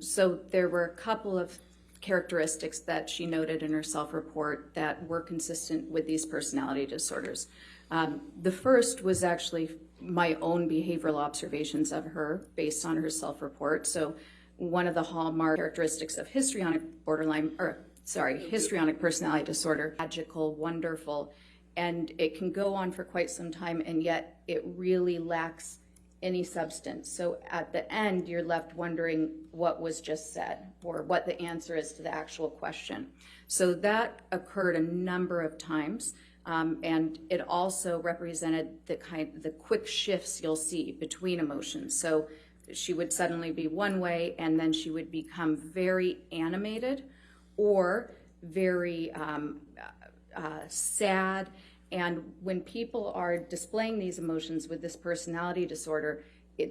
So there were a couple of characteristics that she noted in her self-report that were consistent with these personality disorders. The first was actually my own behavioral observations of her based on her self-report. So one of the hallmark characteristics of histrionic personality disorder, magical, wonderful, and it can go on for quite some time, and yet it really lacks any substance. So at the end, you're left wondering what was just said or what the answer is to the actual question. So that occurred a number of times, and it also represented the quick shifts you'll see between emotions. So she would suddenly be one way, and then she would become very animated or very sad. And when people are displaying these emotions with this personality disorder,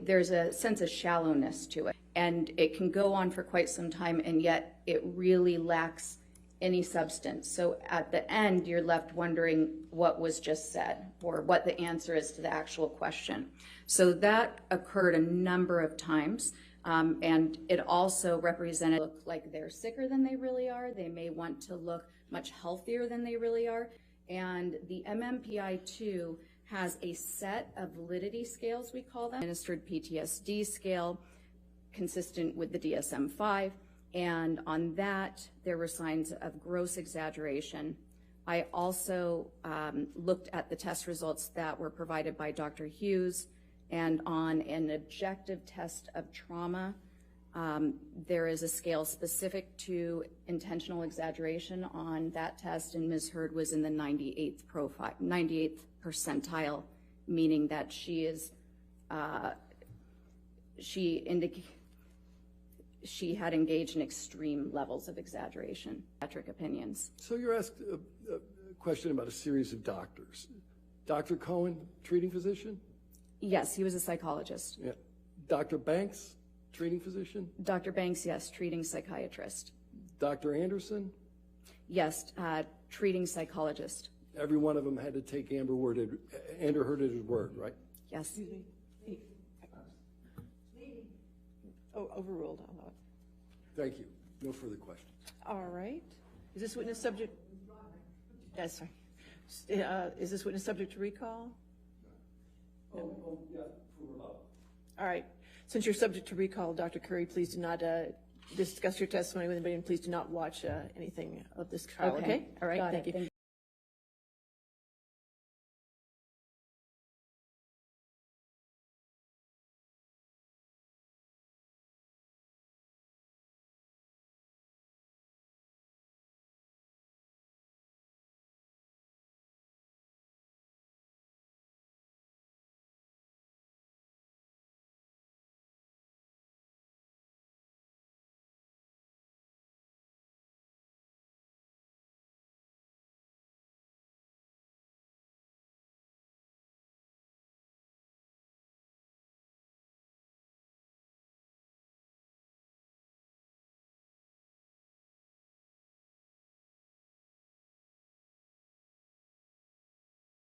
there's a sense of shallowness to it. And it can go on for quite some time, and yet it really lacks any substance. So at the end, you're left wondering what was just said or what the answer is to the actual question. So that occurred a number of times. And it also represented look like they're sicker than they really are. They may want to look much healthier than they really are. And the MMPI-2 has a set of validity scales, we call them, administered PTSD scale, consistent with the DSM-5. And on that, there were signs of gross exaggeration. I also looked at the test results that were provided by Dr. Hughes, and on an objective test of trauma, there is a scale specific to intentional exaggeration on that test, and Ms. Hurd was in the 98th percentile, meaning that she had engaged in extreme levels of exaggeration. Patrick opinions. So you're asked a question about a series of doctors. Dr. Cohen, treating physician? Yes, he was a psychologist. Yeah. Dr. Banks, treating physician? Dr. Banks, yes, treating psychiatrist. Dr. Anderson? Yes, treating psychologist. Every one of them had to take Amber Hurd's word, right? Yes. Excuse me. Oh, overruled. Thank you. No further questions. All right. Is this witness subject? Yes, sorry. Is this witness subject to recall? Yeah, for rebuttal. All right. Since you're subject to recall, Dr. Curry, please do not discuss your testimony with anybody, and please do not watch anything of this trial. Okay? All right. Got Thank it. you.